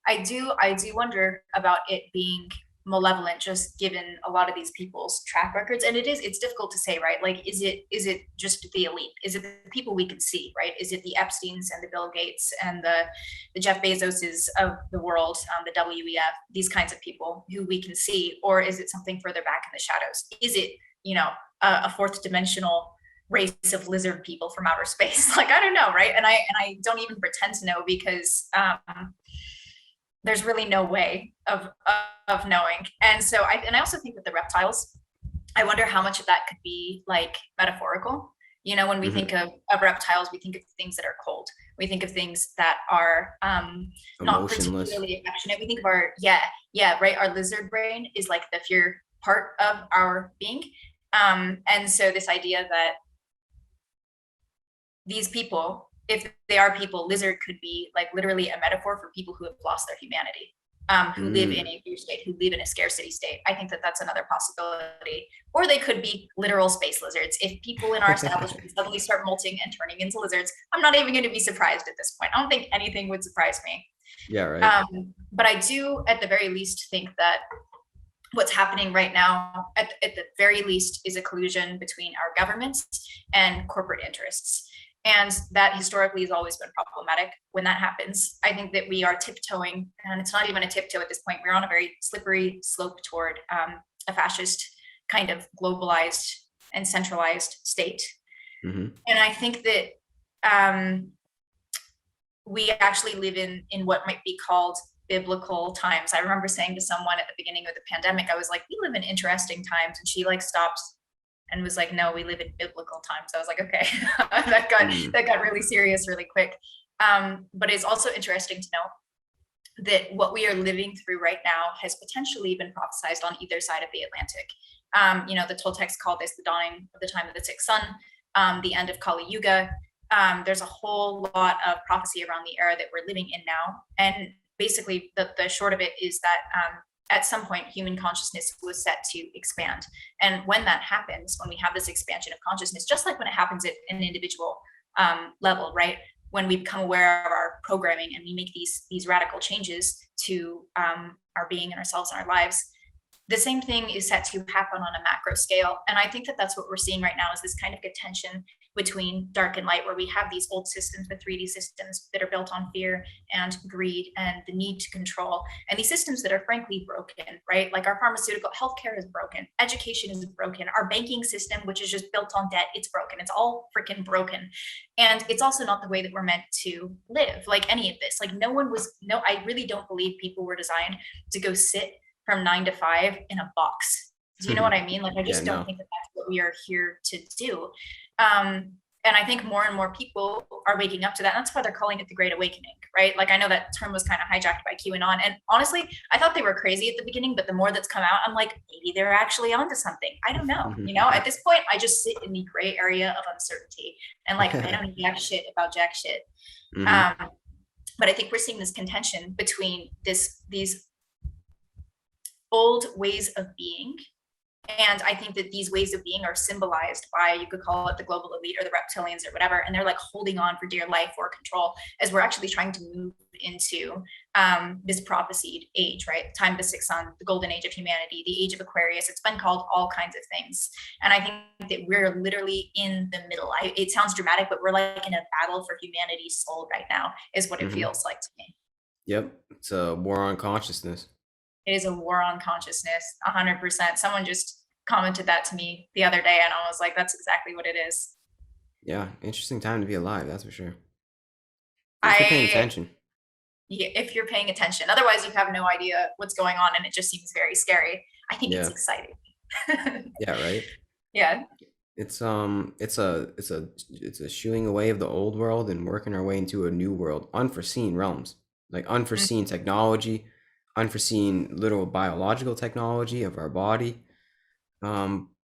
I do wonder about it being malevolent, just given a lot of these people's track records. And it's difficult to say, right? Like, is it just the elite? Is it the people we can see, right? Is it the Epsteins and the Bill Gates and the Jeff Bezoses of the world, the WEF, these kinds of people who we can see, or is it something further back in the shadows? Is it, a fourth dimensional race of lizard people from outer space? Like, I don't know, right? And I don't even pretend to know, because there's really no way of knowing. And so I also think that the reptiles, I wonder how much of that could be like metaphorical. When we think Hmm. of reptiles, we think of things that are cold. We think of things that are not Emotionless. particularly affectionate. We think of yeah, right. Our lizard brain is like the fear part of our being. And so this idea that these people, if they are people, lizard could be like literally a metaphor for people who have lost their humanity, who live in Mm. a fear state, who live in a scarcity state. I think that that's another possibility. Or they could be literal space lizards. If people in our establishment suddenly start molting and turning into lizards, I'm not even going to be surprised at this point. I don't think anything would surprise me. Yeah, right. But I do, at the very least, think that what's happening right now, at the very least, is a collusion between our governments and corporate interests. And that historically has always been problematic when that happens. I think that we are tiptoeing, and it's not even a tiptoe at this point. We're on a very slippery slope toward a fascist kind of globalized and centralized state. Hmm. And I think that we actually live in what might be called biblical times. I remember saying to someone at the beginning of the pandemic, I was like, we live in interesting times. And she like stopped and was like, no, we live in biblical times. I was like, okay. Mm. That got really serious really quick. But it's also interesting to know that what we are living through right now has potentially been prophesized on either side of the Atlantic. The Toltecs call this the dawning of the time of the sixth sun, the end of Kali Yuga. There's a whole lot of prophecy around the era that we're living in now. And basically, the short of it is that at some point, human consciousness was set to expand. And when that happens, when we have this expansion of consciousness, just like when it happens at an individual level, right? When we become aware of our programming and we make these radical changes to our being and ourselves and our lives, the same thing is set to happen on a macro scale. And I think that that's what we're seeing right now, is this kind of good tension between dark and light, where we have these old systems, the 3D systems that are built on fear and greed and the need to control, and these systems that are frankly broken, right? Like our pharmaceutical healthcare is broken, education is broken, our banking system, which is just built on debt, it's broken. It's all freaking broken. And it's also not the way that we're meant to live, like any of this. Like no, I really don't believe people were designed to go sit from 9 to 5 in a box. Do you know what I mean? Like, I Yeah, just don't no. think that that's what we are here to do. And I think more and more people are waking up to that. And that's why they're calling it the Great Awakening, right? Like, I know that term was kind of hijacked by QAnon. And honestly, I thought they were crazy at the beginning, but the more that's come out, I'm like, maybe they're actually onto something. I don't know. At this point, I just sit in the gray area of uncertainty, and like, I don't jack shit about jack shit. Hmm. Um, but I think we're seeing this contention between these old ways of being And I think that these ways of being are symbolized by, you could call it the global elite or the reptilians or whatever, and they're like holding on for dear life or control as we're actually trying to move into this prophesied age, right? Time of the sixth sun, the golden age of humanity, the age of Aquarius. It's been called all kinds of things. And I think that we're literally in the middle. It sounds dramatic, but we're like in a battle for humanity's soul right now, is what it Hmm. feels like to me. Yep, it's a war on consciousness. It is a war on consciousness, 100%. Someone just commented that to me the other day, and I was like, that's exactly what it is. Yeah, interesting time to be alive, that's for sure. If you're paying I, attention. if you're paying attention, otherwise you have no idea what's going on, and it just seems very scary. I think it's Yeah, exciting. yeah, right. Yeah, It's a shooing away of the old world and working our way into a new world, unforeseen realms, like unforeseen technology, unforeseen literal biological technology of our body.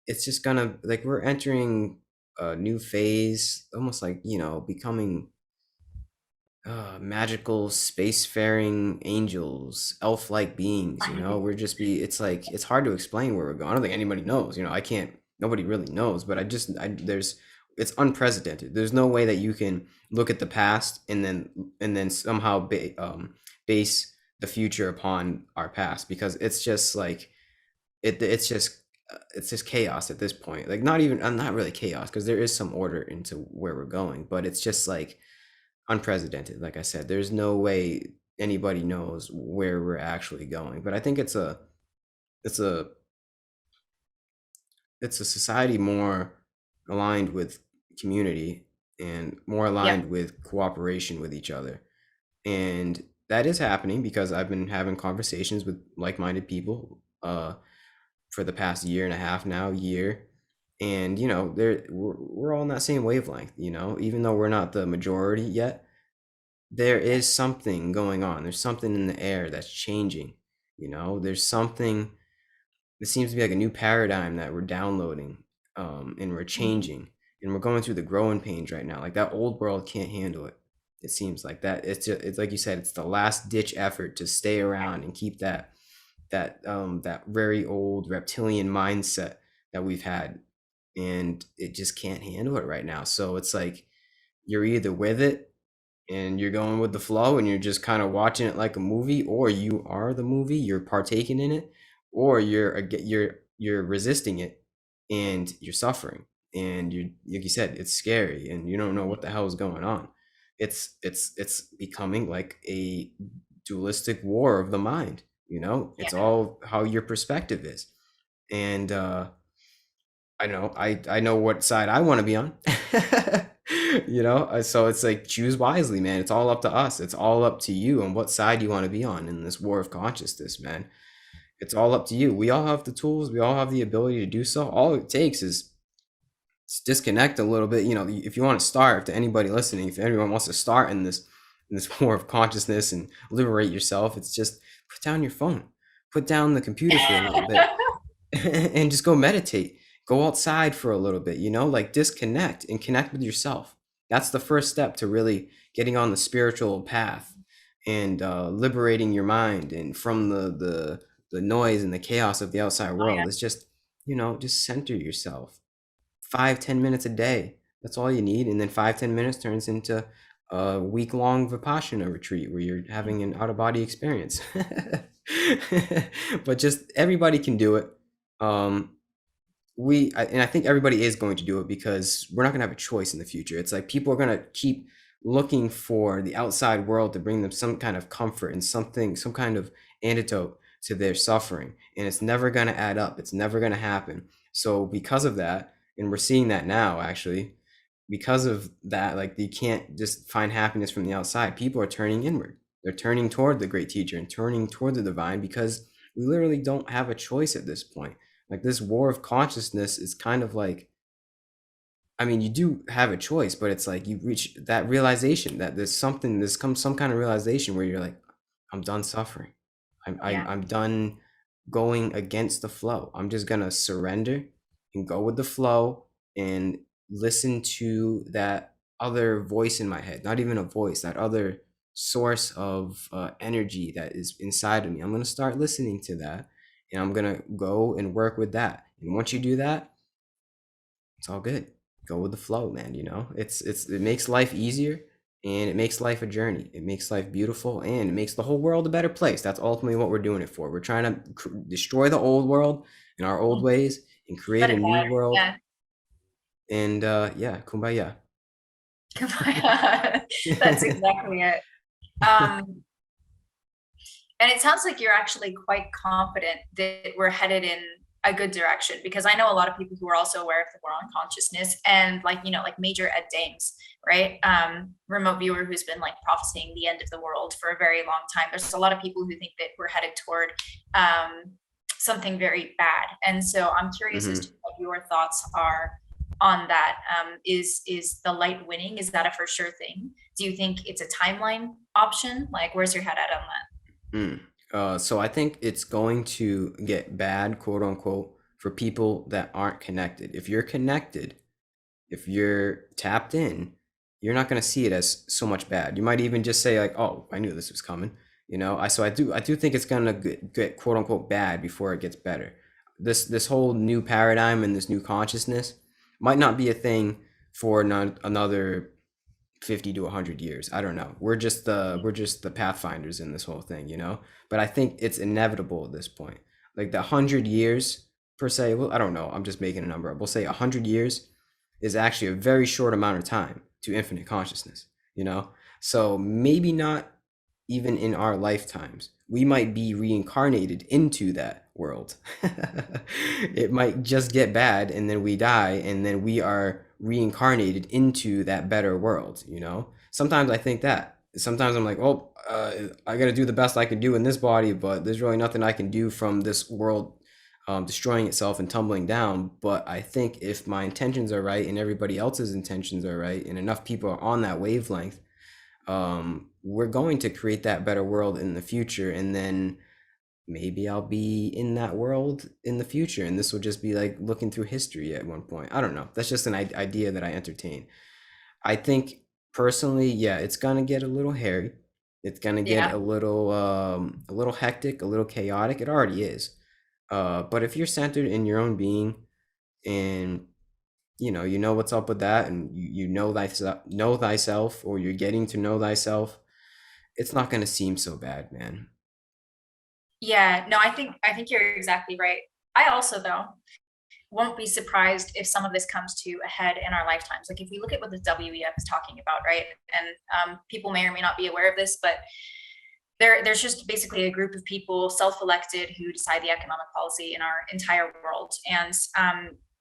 It's just gonna like we're entering a new phase, almost like becoming magical spacefaring angels, elf-like beings. We're just be. It's like it's hard to explain where we're going. I don't think anybody knows. I can't. Nobody really knows. But there's it's unprecedented. There's no way that you can look at the past and then somehow base the future upon our past because it's just like it's just chaos at this point. Like not even not really chaos because there is some order into where we're going, but it's just like unprecedented. Like I said, there's no way anybody knows where we're actually going. But I think it's a it's a society more aligned with community and more yep. aligned with cooperation with each other. And that is happening because I've been having conversations with like-minded people for the past year and a half now, year. And we're all in that same wavelength, even though we're not the majority yet. There Yeah. is something going on. There's something in the air that's changing. There's something. It seems to be like a new paradigm that we're downloading, and we're Mhm. changing, and we're going through the growing pains right now. Like that old world can't handle it. It seems like that. It's like you said. It's the last ditch effort to stay around and keep that very old reptilian mindset that we've had, and it just can't handle it right now. So it's like you're either with it and you're going with the flow and you're just kind of watching it like a movie, or you are the movie, you're partaking in it, or you're resisting it and you're suffering, and you like you said, it's scary and you don't know what the hell is going on. It's becoming like a dualistic war of the mind. Yeah. It's all how your perspective is. And I know what side I want to be on. So it's like choose wisely, man. It's all up to us. It's all up to you on what side you want to be on in this war of consciousness, man. It's all up to you. We all have the tools. We all have the ability to do so. All it takes is disconnect a little bit. If you want to start, to anybody listening, if anyone wants to start in this war of consciousness and liberate yourself, it's just put down your phone, put down the computer for a little bit, and just go meditate. Go outside for a little bit, like disconnect and connect with yourself. That's the first step to really getting on the spiritual path and liberating your mind and from the noise and the chaos of the outside Oh, world. yeah. It's just center yourself. 5-10 minutes a day. That's all you need. And then 5-10 minutes turns into a week-long Vipassana retreat where you're having an out-of-body experience. But just everybody can do it. Um, and I think everybody is going to do it because we're not going to have a choice in the future. It's like people are going to keep looking for the outside world to bring them some kind of comfort and some kind of antidote to their suffering. And it's never going to add up. It's never going to happen. So because of that, and we're seeing that now actually, because of that, like you can't just find happiness from the outside. People are turning inward. They're turning toward the great teacher and turning toward the divine because we literally don't have a choice at this point. Like this war of consciousness is kind of like, I mean, you do have a choice, but it's like you reach that realization that there's comes some kind of realization where you're like, I'm done suffering. I'm I'm Yeah. I'm done going against the flow. I'm just gonna surrender and go with the flow and listen to that other voice in my head. Not even a voice, that other source of energy that is inside of me. I'm gonna start listening to that, and I'm gonna go and work with that. And once you do that, it's all good. Go with the flow, man. It makes life easier, and it makes life a journey. It makes life beautiful, and it makes the whole world a better place. That's ultimately what we're doing it for. We're trying to destroy the old world and our old ways and create Let a it new matter. world. Yeah. And yeah, kumbaya. That's exactly it. Um, and it sounds like you're actually quite confident that we're headed in a good direction, because I know a lot of people who are also aware of the war on consciousness, and like, you know, like Major Ed Dames, right? Remote viewer who's been like prophesying the end of the world for a very long time. There's a lot of people who think that we're headed toward something very bad. And so I'm curious as to Hmm. what your thoughts are on that. Is the light winning? Is that a for sure thing? Do you think it's a timeline option? Like, where's your head at on that? Mm. So I think it's going to get bad, quote unquote, for people that aren't connected. If you're connected, if you're tapped in, you're not going to see it as so much bad. You might even just say like, "Oh, I knew this was coming." I do think it's going to get quote unquote bad before it gets better. This whole new paradigm and this new consciousness might not be a thing for another 50 to 100 years. I don't know. We're just the pathfinders in this whole thing. But I think it's inevitable at this point. Like the 100 years per se, well, I don't know. I'm just making a number up. We'll say 100 years is actually a very short amount of time to infinite consciousness. So maybe not even in our lifetimes. We might be reincarnated into that world. It might just get bad and then we die and then we are reincarnated into that better world. Sometimes I think that. Sometimes I'm like, oh, I got to do the best I can do in this body, but there's really nothing I can do from this world destroying itself and tumbling down. But I think if my intentions are right and everybody else's intentions are right and enough people are on that wavelength, we're going to create that better world in the future. And then maybe I'll be in that world in the future. And this will just be like looking through history at one point. I don't know. That's just an idea that I entertain. I think personally, yeah, it's going to get a little hairy. It's going to get Yeah. a little hectic, a little chaotic. It already is. But if you're centered in your own being and you know what's up with that, and you know thyself, or you're getting to know thyself, it's not going to seem so bad, man. Yeah, no, I think you're exactly right. I also though won't be surprised if some of this comes to a head in our lifetimes. Like if we look at what the WEF is talking about, right? And people may or may not be aware of this, but there's just basically a group of people self-elected who decide the economic policy in our entire world. And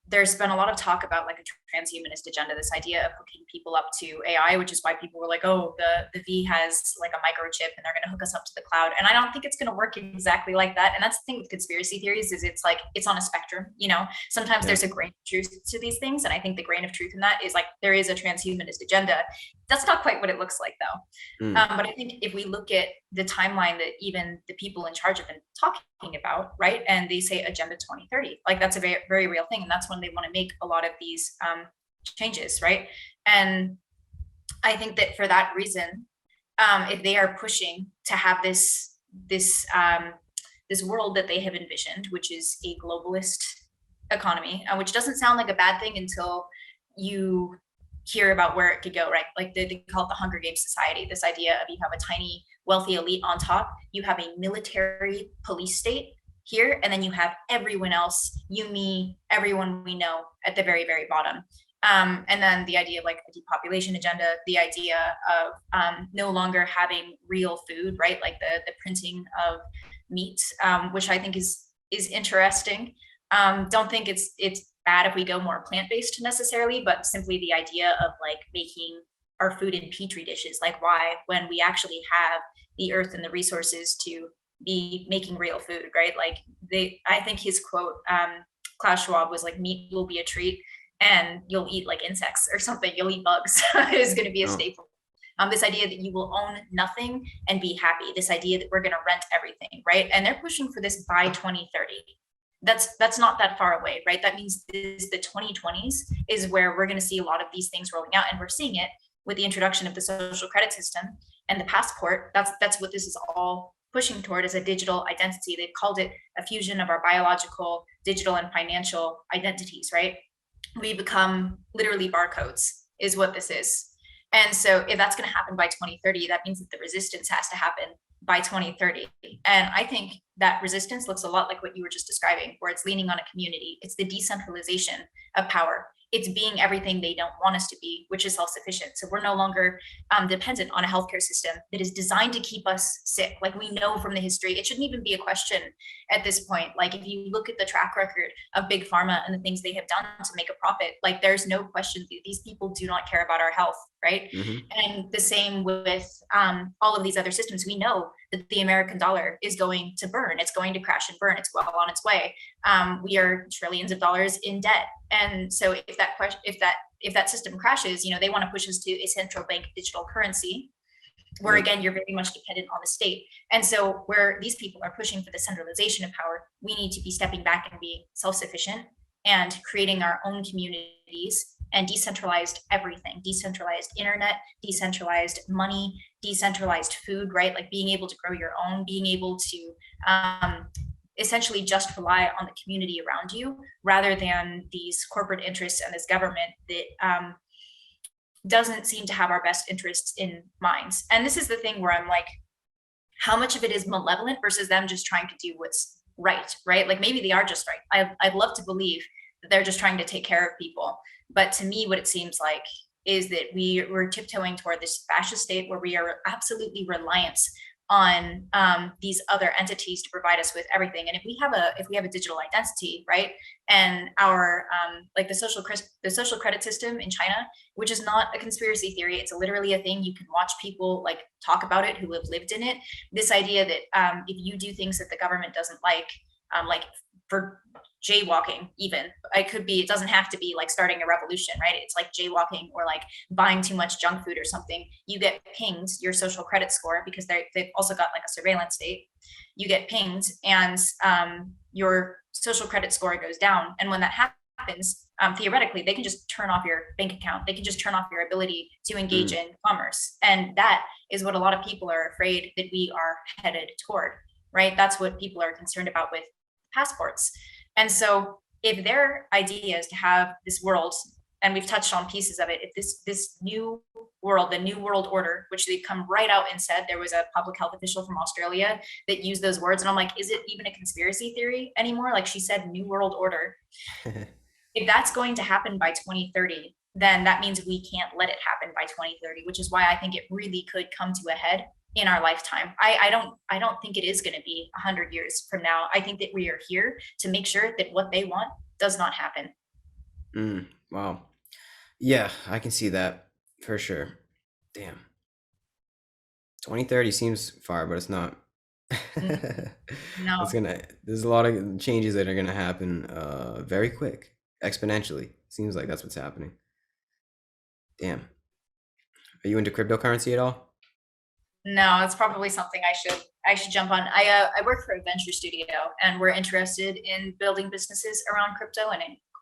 there's been a lot of talk about like a transhumanist agenda, this idea of hooking people up to AI, which is why people were like, oh, the V has like a microchip and they're going to hook us up to the cloud. And I don't think it's going to work exactly like that. And that's the thing with conspiracy theories, is it's like it's on a spectrum. Sometimes Yeah. there's a grain of truth to these things, and I think the grain of truth in that is like there is a transhumanist agenda. That's not quite what it looks like though. Mm. But I think if we look at the timeline that even the people in charge have been talking about, right, and they say Agenda 2030, like that's a very, very real thing. And that's when they want to make a lot of these changes, right? And I think that for that reason, if they are pushing to have this world that they have envisioned, which is a globalist economy, which doesn't sound like a bad thing until you hear about where it could go, right? Like they call it the Hunger Games Society, this idea of you have a tiny wealthy elite on top, you have a military police state here, and then you have everyone else, you, me, everyone we know at the very, very bottom. And then the idea of like a depopulation agenda, the idea of no longer having real food, right? Like the printing of meat, which I think is interesting. Don't think it's bad if we go more plant-based necessarily, but simply the idea of like making our food in petri dishes. Like why, when we actually have the earth and the resources to be making real food, right? Like I think his quote, Klaus Schwab, was like, meat will be a treat and you'll eat like insects or something. You'll eat bugs is going to be a Oh. staple. This idea that you will own nothing and be happy. This idea that we're going to rent everything, right? And they're pushing for this by 2030. That's not that far away, right? That means the 2020s is where we're going to see a lot of these things rolling out, and we're seeing it with the introduction of the social credit system and the passport. That's what this is all pushing toward is a digital identity. They've called it a fusion of our biological, digital, and financial identities, right? We become literally barcodes, is what this is. And so if that's going to happen by 2030, that means that the resistance has to happen by 2030. And I think that resistance looks a lot like what you were just describing, where it's leaning on a community. It's the decentralization of power. It's being everything they don't want us to be, which is self-sufficient. So we're no longer dependent on a healthcare system that is designed to keep us sick. Like we know from the history, it shouldn't even be a question at this point. Like if you look at the track record of big pharma and the things they have done to make a profit, like there's no question these people do not care about our health, right? Mm-hmm. And the same with all of these other systems. We know that the American dollar is going to burn. It's going to crash and burn. It's well on its way. We are trillions of dollars in debt, and so if that system crashes, they want to push us to a central bank digital currency, where Yep. again you're very much dependent on the state. And so where these people are pushing for the centralization of power, we need to be stepping back and being self-sufficient and creating our own communities and decentralized everything, decentralized internet, decentralized money, decentralized food, right? Like being able to grow your own, being able to essentially just rely on the community around you rather than these corporate interests and this government that doesn't seem to have our best interests in mind. And this is the thing where I'm like, how much of it is malevolent versus them just trying to do what's right, right? Like maybe they are just right. I'd love to believe that they're just trying to take care of people. But to me, what it seems like is that we're tiptoeing toward this fascist state where we are absolutely reliant on these other entities to provide us with everything. And if we have a digital identity, right, and our like the social credit system in China, which is not a conspiracy theory, it's literally a thing. You can watch people like talk about it who have lived in it. This idea that if you do things that the government doesn't like for jaywalking, even it doesn't have to be like starting a revolution, right? It's like jaywalking or like buying too much junk food or something. You get pinged your social credit score because they've also got like a surveillance state. You get pinged and your social credit score goes down. And when that happens, theoretically, they can just turn off your bank account. They can just turn off your ability to engage Mm. in commerce. And that is what a lot of people are afraid that we are headed toward, right? That's what people are concerned about with passports. And so if their idea is to have this world, and we've touched on pieces of it, if this new world, the new world order, which they've come right out and said, there was a public health official from Australia that used those words, and I'm like, is it even a conspiracy theory anymore? Like she said, new world order. If that's going to happen by 2030, then that means we can't let it happen by 2030, which is why I think it really could come to a head in our lifetime. I don't think it is going to be 100 years from now. I think that we are here to make sure that what they want does not happen. Mm. Wow. Yeah, I can see that for sure. Damn. 2030 seems far, but it's not. No, There's a lot of changes that are gonna happen very quick, exponentially. Seems like that's what's happening. Damn. Are you into cryptocurrency at all? no, it's probably something I should jump on. I work for a venture studio, and we're interested in building businesses around crypto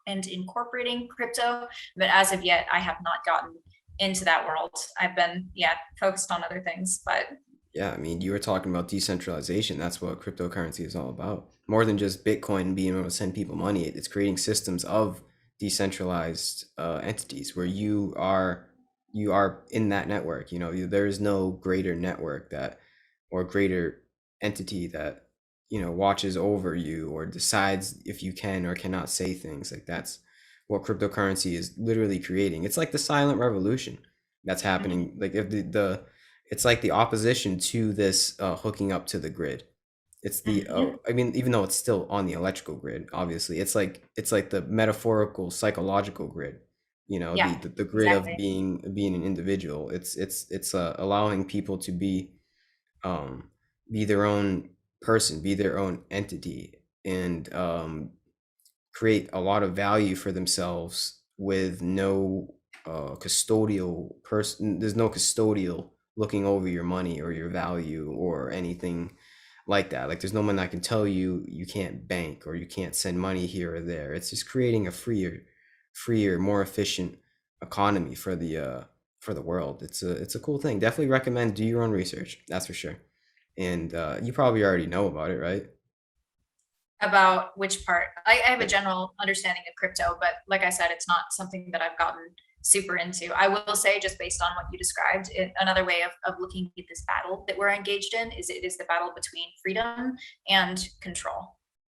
and incorporating crypto. But as of yet, I have not gotten into that world. I've been focused on other things. But Yeah, I mean, you were talking about decentralization. That's what cryptocurrency is all about. More than just Bitcoin being able to send people money, it's creating systems of decentralized entities where you are in that network. There is no greater network that or greater entity that watches over you or decides if you can or cannot say things. Like that's what cryptocurrency is literally creating. It's like the silent revolution that's mhm, happening. Like if the it's like the opposition to this hooking up to the grid. It's the mhm. I mean, even though it's still on the electrical grid, obviously, it's like the metaphorical psychological grid. Yeah, The grid of exactly. being an individual. It's allowing people to um be their own person, be their own entity, and create a lot of value for themselves with no custodial person. There's no custodial looking over your money or your value or anything like that. Like there's no one that can tell you you can't bank or you can't send money here or there. It's just creating a freer, more efficient economy for the world. It's a cool thing. Definitely recommend do your own research. That's for sure. and you probably already know about it, right? About which part? I have a Like, general understanding of crypto, but like I said, it's not something that I've gotten super into. I will say, just based on what you described, another way of looking at this battle that we're engaged in is it is the battle between freedom and control,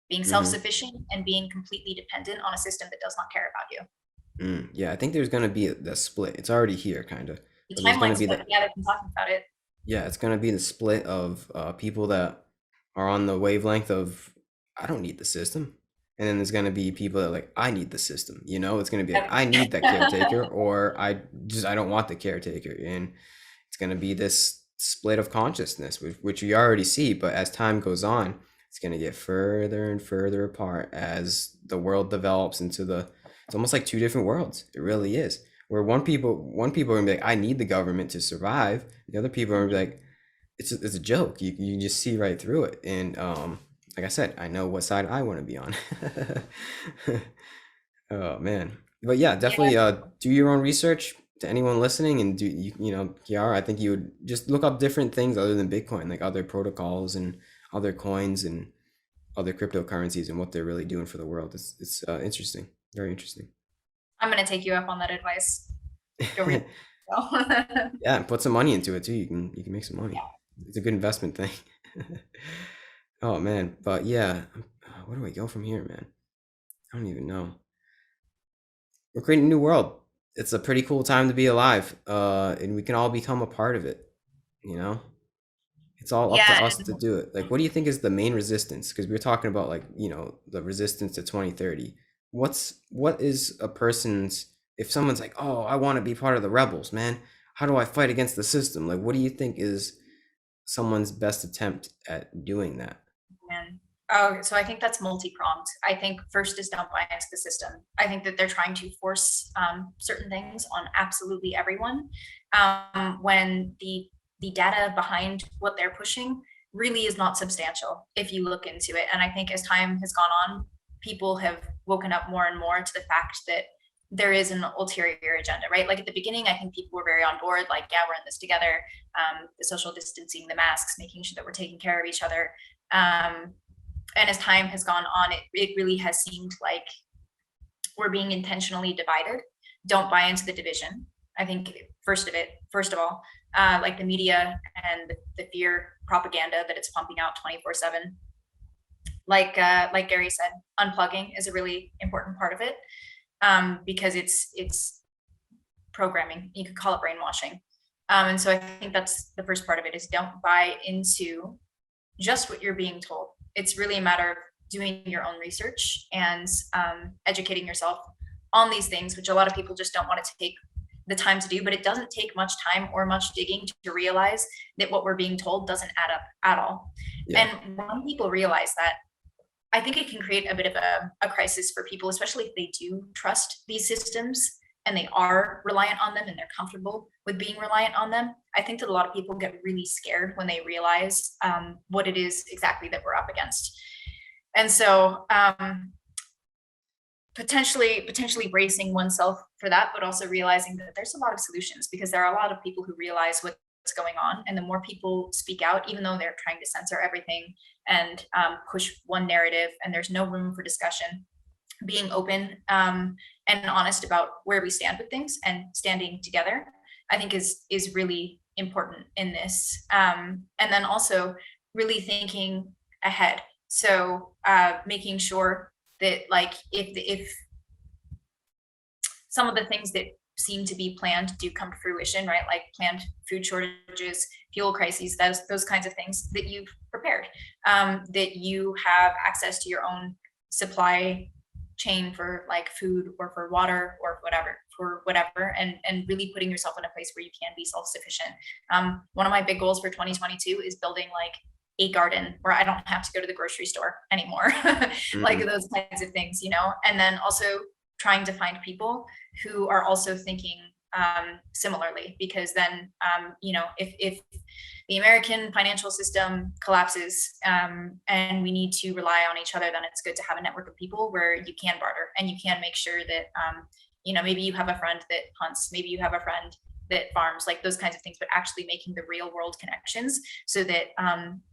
being hmm self-sufficient and being completely dependent on a system that does not care about you. yeah, I think there's gonna be the split. It's already here, kind of, The but there's gonna timeline's be set. the Yeah, they've been talking about it. yeah, it's gonna be the split of people that are on the wavelength of I don't need the system, and then there's gonna be people that are like I need the system. You know, it's gonna be like I need that caretaker, or I don't want the caretaker, and it's going to be this split of consciousness, which we already see. But as time goes on, it's going to get further and further apart as the world develops into the. It's almost like two different worlds. It really is. Where one people are gonna be like, I need the government to survive. The other people are gonna be like, it's a joke. You just see right through it. And like I said, I know what side I want to be on. Oh man. But yeah, Yeah, definitely do your own research to anyone listening and do Kiara, I think you would just look up different things other than Bitcoin, like other protocols and other coins and other cryptocurrencies and what they're really doing for the world. It's interesting. Very interesting. I'm gonna take you up on that advice. Go read. Yeah, Yeah, and put some money into it too. You can make some money. It's a good investment thing. Oh man, but yeah, where do we go from here, man? I don't even know. We're creating a new world. It's a pretty cool time to be alive, and we can all become a part of it. You know, it's all up to yeah. us to do it. Like, what do you think is the main resistance? Because we are talking about like the resistance to 2030. What is a person's if someone's like, oh, I want to be part of the rebels, man. How do I fight against the system? Like, what do you think is someone's best attempt at doing that? Man. Oh, so I think that's multi-pronged. I think first is don't buy into the system. I think that they're trying to force certain things on absolutely everyone when the data behind what they're pushing really is not substantial if you look into it. And I think as time has gone on, people have woken up more and more to the fact that there is an ulterior agenda, right? Like at the beginning, I think people were very on board, like, yeah, we're in this together. The social distancing, the masks, making sure that we're taking care of each other. um, and as time has gone on, it really has seemed like we're being intentionally divided. Don't buy into the division. I think first of all, like the media and the fear propaganda that it's pumping out 24/7. Like Gary said, unplugging is a really important part of it, because it's programming. You could call it brainwashing. And so I think that's the first part of it is don't buy into just what you're being told. It's really a matter of doing your own research and educating yourself on these things, which a lot of people just don't want to take the time to do. But it doesn't take much time or much digging to realize that what we're being told doesn't add up at all. Yeah, And when people realize that, I think it can create a bit of a crisis for people, especially if they do trust these systems and they are reliant on them and they're comfortable with being reliant on them. I think that a lot of people get really scared when they realize what it is exactly that we're up against. And so potentially bracing oneself for that, but also realizing that there's a lot of solutions because there are a lot of people who realize what's going on. And the more people speak out, even though they're trying to censor everything and push one narrative and there's no room for discussion, being open and honest about where we stand with things and standing together, I think is really important in this. And then also really thinking ahead. So making sure that like if some of the things that seem to be planned do come to fruition, right? Like planned food shortages, fuel crises, those kinds of things, that you've prepared, that you have access to your own supply chain for like food or for water or whatever, and really putting yourself in a place where you can be self-sufficient. One of my big goals for 2022 is building like a garden where I don't have to go to the grocery store anymore. Like hmm those kinds of things, and then also trying to find people who are also thinking similarly, because then if the American financial system collapses and we need to rely on each other, then it's good to have a network of people where you can barter and you can make sure that maybe you have a friend that hunts, maybe you have a friend private farms, like those kinds of things, but actually making the real world connections so that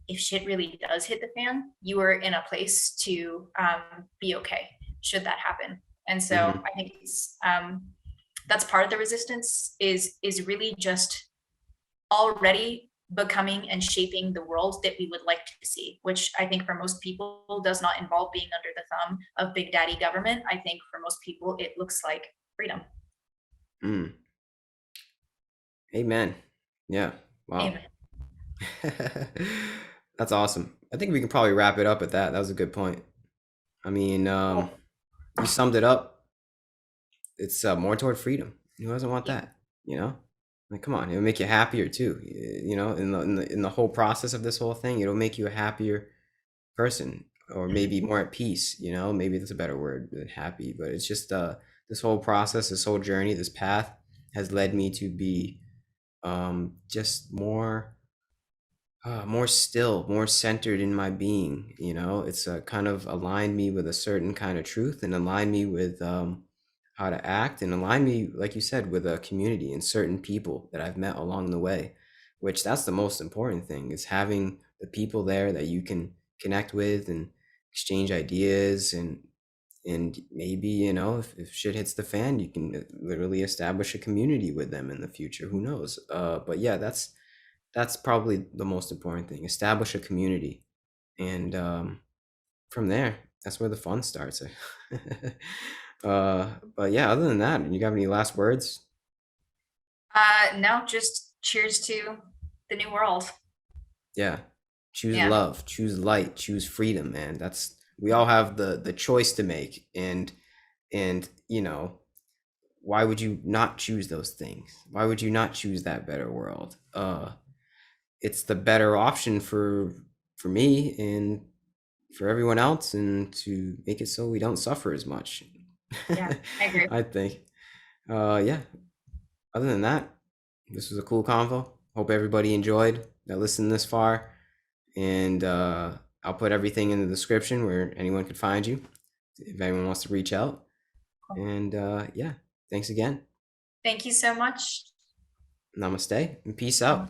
if shit really does hit the fan, you are in a place to be okay should that happen. And so Mm-hmm. I think that's part of the resistance is really just already becoming and shaping the world that we would like to see, which I think for most people does not involve being under the thumb of big daddy government. I think for most people, it looks like freedom. Mm. Amen. Yeah. Wow. Amen. That's awesome. I think we can probably wrap it up at that. That was a good point. I mean, Cool. you summed it up. It's more toward freedom. Who doesn't want Yeah. that? You know, like come on, it'll make you happier too. You know, in the whole process of this whole thing, it'll make you a happier person, or Mhm. maybe more at peace. You know, maybe that's a better word than happy. But it's just this whole process, this whole journey, this path has led me to be just more still, more centered in my being. You know, it's kind of aligned me with a certain kind of truth, and aligned me with how to act, and aligned me, like you said, with a community and certain people that I've met along the way. Which that's the most important thing, is having the people there that you can connect with and exchange ideas, and maybe, you know, if shit hits the fan, you can literally establish a community with them in the future. Who knows? But yeah, that's probably the most important thing. Establish a community, and from there, that's where the fun starts. But yeah, other than that, you got any last words? No, just cheers to the new world. Yeah, choose Yeah. love, choose light, choose freedom, man. That's we all have the choice to make, and you know, why would you not choose those things? Why would you not choose that better world? It's the better option for me and for everyone else, and to make it so we don't suffer as much. Yeah, I agree. I think. Yeah. Other than that, this was a cool convo. Hope everybody enjoyed that listened this far, and I'll put everything in the description where anyone could find you if anyone wants to reach out. Cool. And yeah, thanks again. Thank you so much. Namaste and peace out.